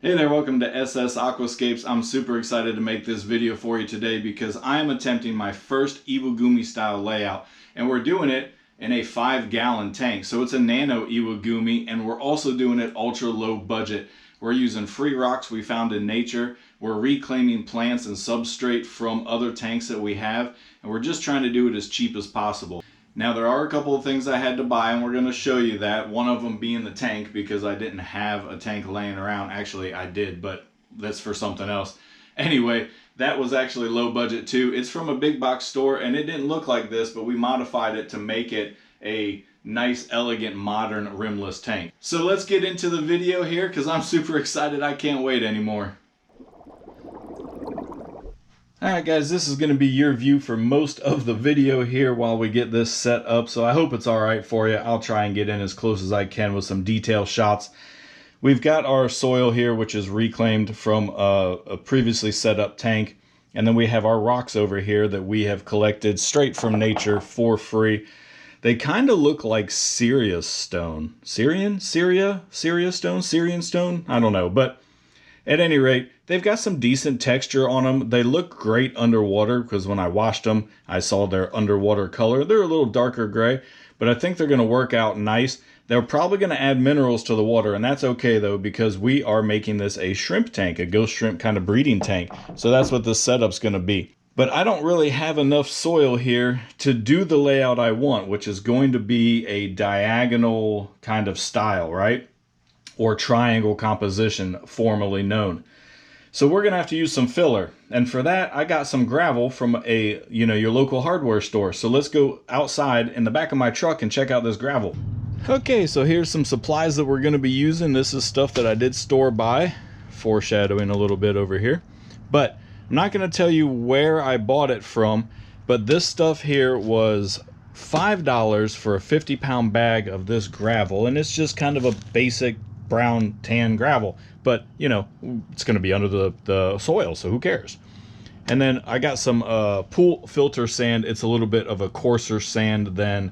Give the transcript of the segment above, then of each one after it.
Hey there, welcome to SS Aquascapes. I'm super excited to make this video for you today because I am attempting my first Iwagumi style layout, and we're doing it in a 5-gallon tank. So it's a nano Iwagumi, and we're also doing it ultra low budget. We're using free rocks we found in nature. We're reclaiming plants and substrate from other tanks that we have, and we're just trying to do it as cheap as possible. Now there are a couple of things I had to buy, and we're going to show you that. One of them being the tank, because I didn't have a tank laying around. Actually I did, but that's for something else. Anyway, that was actually low budget too. It's from a big box store, and it didn't look like this, but we modified it to make it a nice, elegant, modern rimless tank. So let's get into the video here because I'm super excited. I can't wait anymore. Alright guys, this is going to be your view for most of the video here while we get this set up, so I hope it's alright for you. I'll try and get in as close as I can with some detail shots. We've got our soil here, which is reclaimed from a previously set up tank, and then we have our rocks over here that we have collected straight from nature for free. They kind of look like Syria stone. Syrian stone? I don't know, but at any rate, they've got some decent texture on them. They look great underwater because when I washed them, I saw their underwater color. They're a little darker gray, but I think they're going to work out nice. They're probably going to add minerals to the water, and that's okay though, because we are making this a shrimp tank, a ghost shrimp kind of breeding tank. So that's what this setup's going to be. But I don't really have enough soil here to do the layout I want, which is going to be a diagonal kind of style, right? Or triangle composition, formerly known. So we're gonna have to use some filler, and for that I got some gravel from your local hardware store. So let's go outside in the back of my truck and check out this gravel. Okay, so here's some supplies that we're gonna be using. This is stuff that I did store by, foreshadowing a little bit over here, but I'm not gonna tell you where I bought it from, but this stuff here was $5 for a 50-pound bag of this gravel, and it's just kind of a basic brown tan gravel, but you know, it's going to be under the soil, so who cares. And then I got some pool filter sand. It's a little bit of a coarser sand than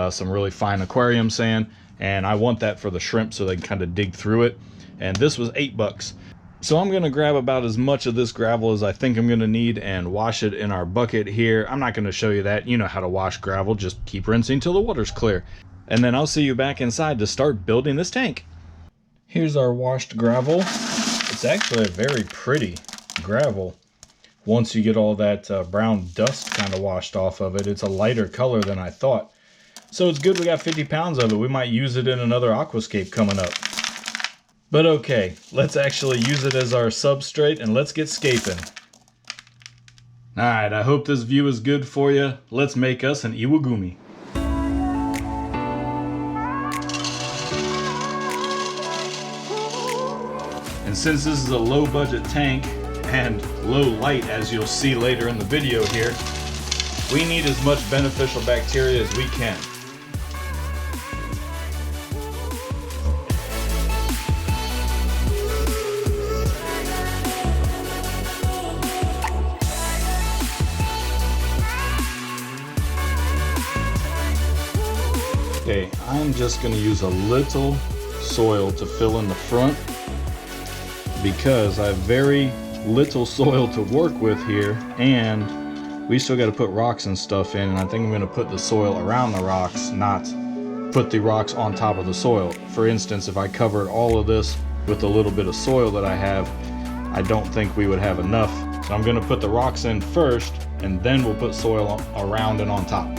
some really fine aquarium sand, and I want that for the shrimp so they can kind of dig through it. And this was $8. So I'm going to grab about as much of this gravel as I think I'm going to need and wash it in our bucket here. I'm not going to show you that. You know how to wash gravel. Just keep rinsing till the water's clear. And then I'll see you back inside to start building this tank. Here's our washed gravel. It's actually a very pretty gravel. Once you get all that brown dust kind of washed off of it, it's a lighter color than I thought. So it's good we got 50 pounds of it. We might use it in another aquascape coming up. But okay, let's actually use it as our substrate and let's get scaping. Alright, I hope this view is good for you. Let's make us an Iwagumi. And since this is a low budget tank and low light, as you'll see later in the video here, we need as much beneficial bacteria as we can. Okay, I'm just going to use a little soil to fill in the front, because I have very little soil to work with here, and we still got to put rocks and stuff in, and I think I'm going to put the soil around the rocks, not put the rocks on top of the soil. For instance, if I covered all of this with a little bit of soil that I have, I don't think we would have enough. So I'm going to put the rocks in first, and then we'll put soil around and on top.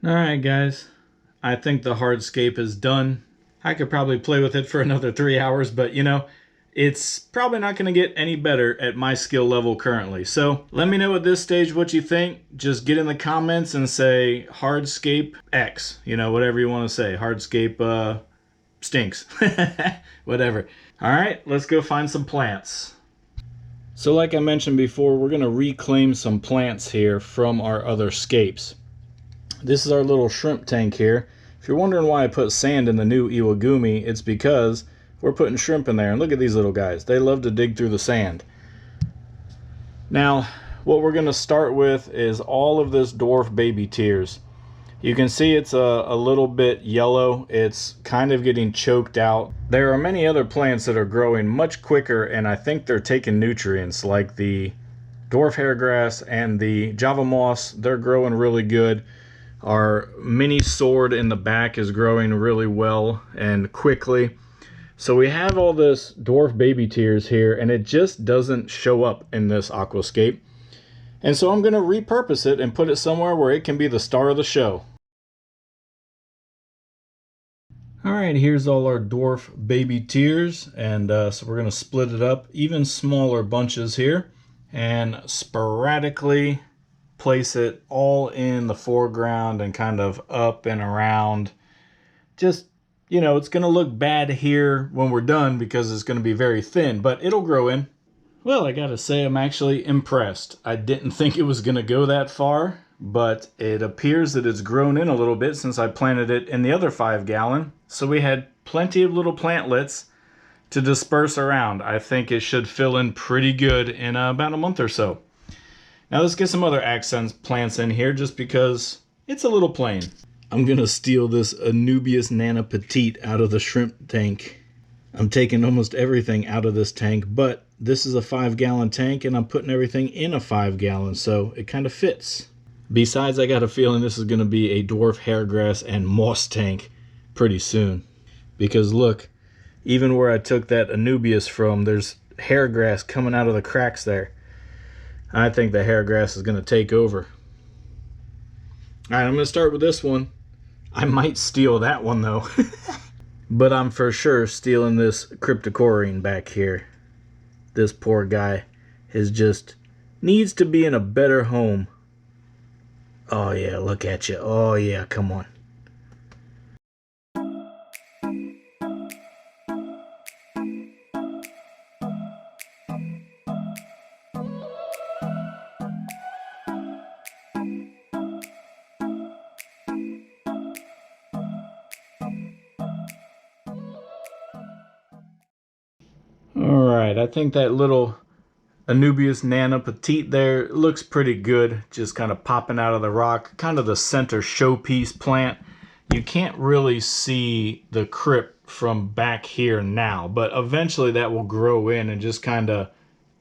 Alright guys, I think the Hardscape is done. I could probably play with it for another 3 hours, but you know, it's probably not going to get any better at my skill level currently. So let me know at this stage what you think. Just get in the comments and say Hardscape X, you know, whatever you want to say. Hardscape stinks. Whatever. Alright, let's go find some plants. So like I mentioned before, we're going to reclaim some plants here from our other scapes. This is our little shrimp tank here. If you're wondering why I put sand in the new Iwagumi, it's because we're putting shrimp in there. And look at these little guys. They love to dig through the sand. Now, what we're going to start with is all of this dwarf baby tears. You can see it's a little bit yellow. It's kind of getting choked out. There are many other plants that are growing much quicker, and I think they're taking nutrients, like the dwarf hairgrass and the Java moss. They're growing really good. Our mini sword in the back is growing really well and quickly. So we have all this dwarf baby tears here, and it just doesn't show up in this aquascape. And so I'm going to repurpose it and put it somewhere where it can be the star of the show. Alright, here's all our dwarf baby tears, and so we're going to split it up even smaller bunches here and sporadically place it all in the foreground and kind of up and around. Just, you know, it's going to look bad here when we're done because it's going to be very thin, but it'll grow in. Well, I gotta say, I'm actually impressed. I didn't think it was going to go that far, but it appears that it's grown in a little bit since I planted it in the other 5-gallon. So we had plenty of little plantlets to disperse around. I think it should fill in pretty good in about a month or so. Now let's get some other accent plants in here just because it's a little plain. I'm going to steal this Anubias Nana Petite out of the shrimp tank. I'm taking almost everything out of this tank, but this is a 5-gallon tank and I'm putting everything in a 5-gallon, so it kind of fits. Besides, I got a feeling this is going to be a dwarf hairgrass and moss tank pretty soon. Because look, even where I took that Anubias from, there's hairgrass coming out of the cracks there. I think the hairgrass is going to take over. Alright, I'm going to start with this one. I might steal that one though. But I'm for sure stealing this cryptocoryne back here. This poor guy needs to be in a better home. Oh yeah, look at you. Oh yeah, come on. Alright, I think that little Anubias Nana Petite there looks pretty good, just kind of popping out of the rock, kind of the center showpiece plant. You can't really see the crypt from back here now, but eventually that will grow in and just kind of,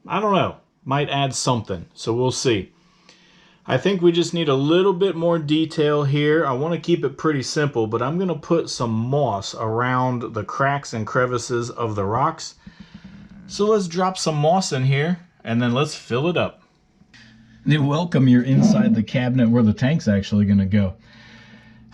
I don't know, might add something, so we'll see. I think we just need a little bit more detail here. I want to keep it pretty simple, but I'm going to put some moss around the cracks and crevices of the rocks. So let's drop some moss in here, and then let's fill it up. Welcome, you're inside the cabinet where the tank's actually going to go.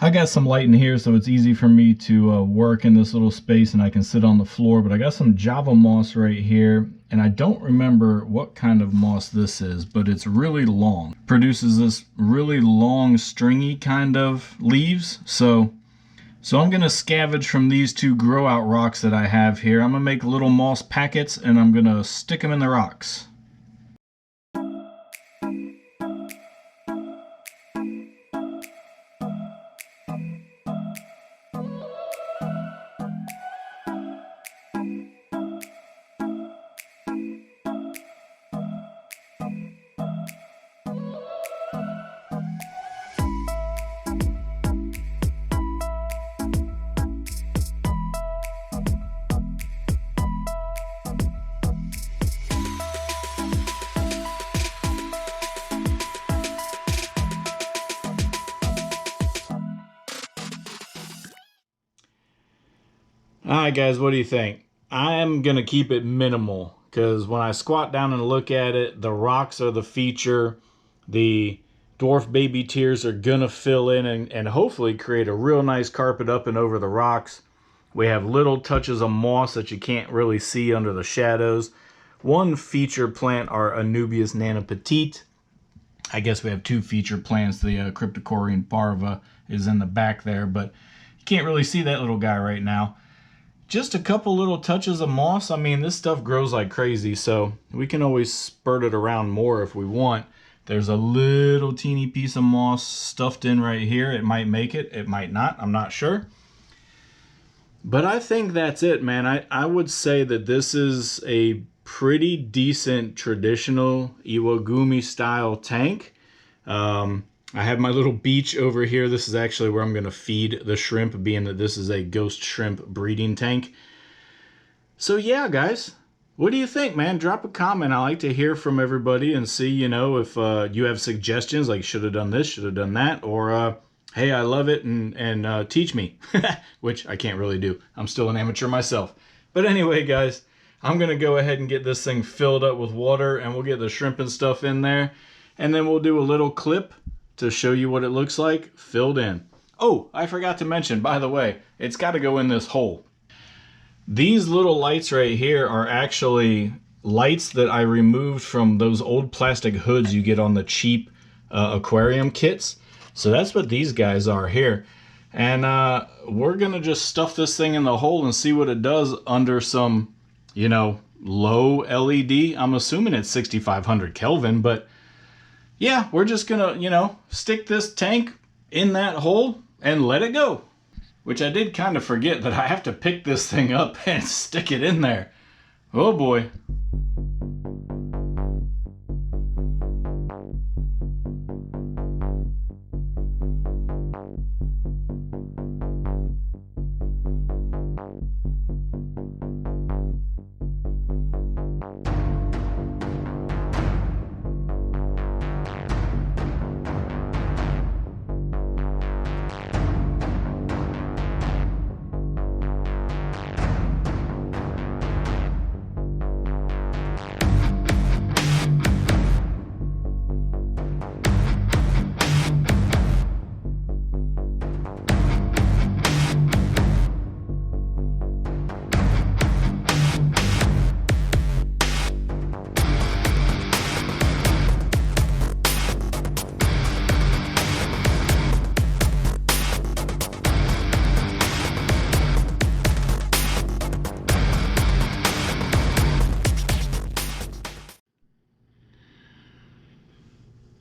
I got some light in here, so it's easy for me to work in this little space, and I can sit on the floor. But I got some Java moss right here, and I don't remember what kind of moss this is, but it's really long. Produces this really long, stringy kind of leaves, so I'm going to scavenge from these two grow out rocks that I have here. I'm going to make little moss packets and I'm going to stick them in the rocks. Alright guys, what do you think? I'm going to keep it minimal because when I squat down and look at it, the rocks are the feature. The dwarf baby tears are gonna fill in and hopefully create a real nice carpet up and over the rocks. We have little touches of moss that you can't really see under the shadows. One feature plant are Anubias nanopetite. I guess we have two feature plants. The Cryptocorean parva is in the back there, but you can't really see that little guy right now. Just a couple little touches of moss. I mean, this stuff grows like crazy, so we can always spurt it around more if we want. There's a little teeny piece of moss stuffed in right here. It might make it, it might not, I'm not sure. But I think that's it, man. I would say that this is a pretty decent traditional Iwagumi style tank. I have my little beach over here. This is actually where I'm going to feed the shrimp, being that this is a ghost shrimp breeding tank. So yeah, guys, what do you think, man? Drop a comment. I like to hear from everybody and see, you know, if you have suggestions, like should have done this, should have done that, or hey, I love it and teach me, which I can't really do. I'm still an amateur myself. But anyway, guys, I'm going to go ahead and get this thing filled up with water, and we'll get the shrimp and stuff in there, and then we'll do a little clip to show you what it looks like filled in. Oh, I forgot to mention, by the way, it's got to go in this hole. These little lights right here are actually lights that I removed from those old plastic hoods you get on the cheap aquarium kits. So that's what these guys are here. And we're going to just stuff this thing in the hole and see what it does under some, you know, low LED. I'm assuming it's 6500 Kelvin, but yeah, we're just going to, you know, stick this tank in that hole and let it go. Which I did kind of forget that I have to pick this thing up and stick it in there. Oh boy.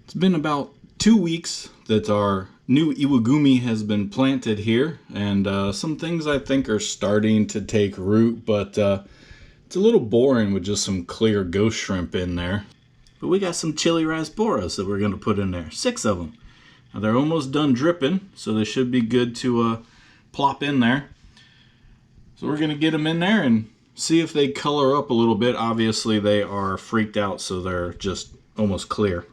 It's been about 2 weeks that our new Iwagumi has been planted here, and some things I think are starting to take root, but it's a little boring with just some clear ghost shrimp in there. But we got some chili rasboras that we're going to put in there, 6 of them. Now they're almost done dripping, so they should be good to plop in there. So we're going to get them in there and see if they color up a little bit. Obviously they are freaked out, so they're just almost clear.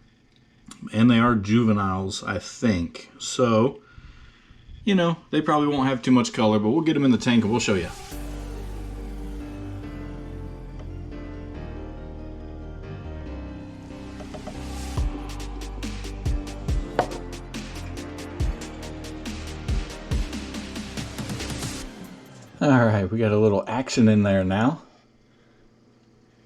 And they are juveniles, I think. So, you know, they probably won't have too much color, but we'll get them in the tank and we'll show you. Alright, we got a little action in there now.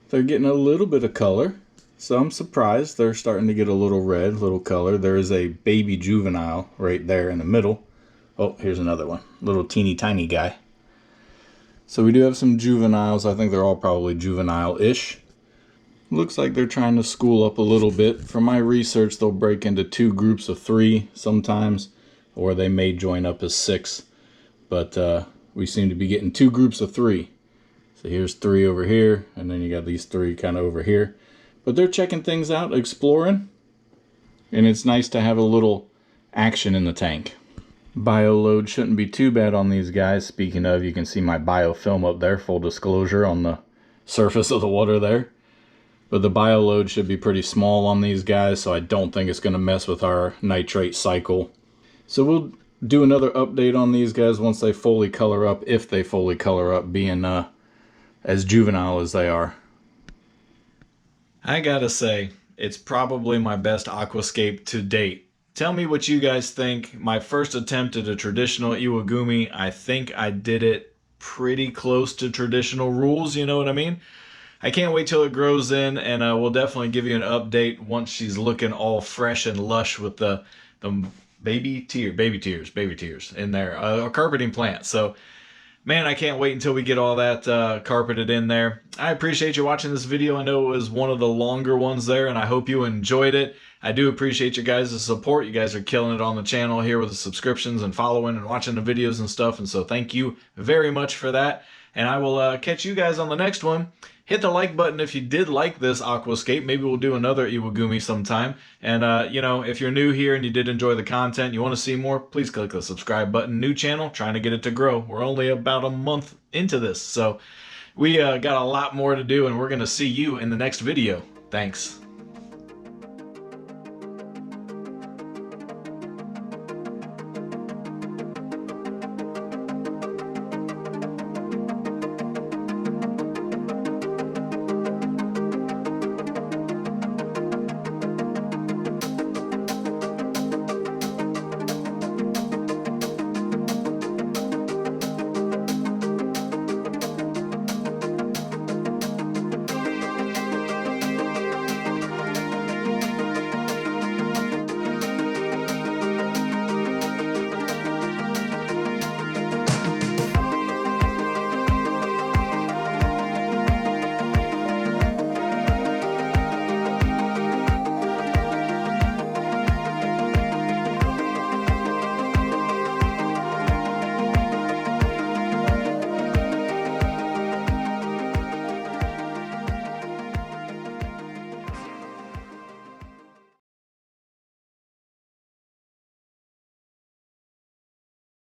They're getting a little bit of color. So I'm surprised they're starting to get a little red, little color. There is a baby juvenile right there in the middle. Oh, here's another one. Little teeny tiny guy. So we do have some juveniles. I think they're all probably juvenile-ish. Looks like they're trying to school up a little bit. From my research, they'll break into 2 groups of 3 sometimes, or they may join up as 6. But we seem to be getting 2 groups of 3. So here's 3 over here, and then you got these 3 kind of over here. But they're checking things out, exploring, and it's nice to have a little action in the tank. Bio load shouldn't be too bad on these guys. Speaking of, you can see my biofilm up there, full disclosure, on the surface of the water there. But the bio load should be pretty small on these guys, so I don't think it's going to mess with our nitrate cycle. So we'll do another update on these guys once they fully color up, if they fully color up, being as juvenile as they are. I gotta say, it's probably my best aquascape to date. Tell me what you guys think. My first attempt at a traditional Iwagumi, I think I did it pretty close to traditional rules, you know what I mean? I can't wait till it grows in, and we'll definitely give you an update once she's looking all fresh and lush with the baby tears in there, a carpeting plant. So, man, I can't wait until we get all that carpeted in there. I appreciate you watching this video. I know it was one of the longer ones there, and I hope you enjoyed it. I do appreciate you guys' support. You guys are killing it on the channel here with the subscriptions and following and watching the videos and stuff, and so thank you very much for that. And I will catch you guys on the next one. Hit the like button if you did like this Aquascape. Maybe we'll do another Iwagumi sometime. And, you know, if you're new here and you did enjoy the content, you want to see more, please click the subscribe button. New channel, trying to get it to grow. We're only about a month into this, so we got a lot more to do, and we're going to see you in the next video. Thanks.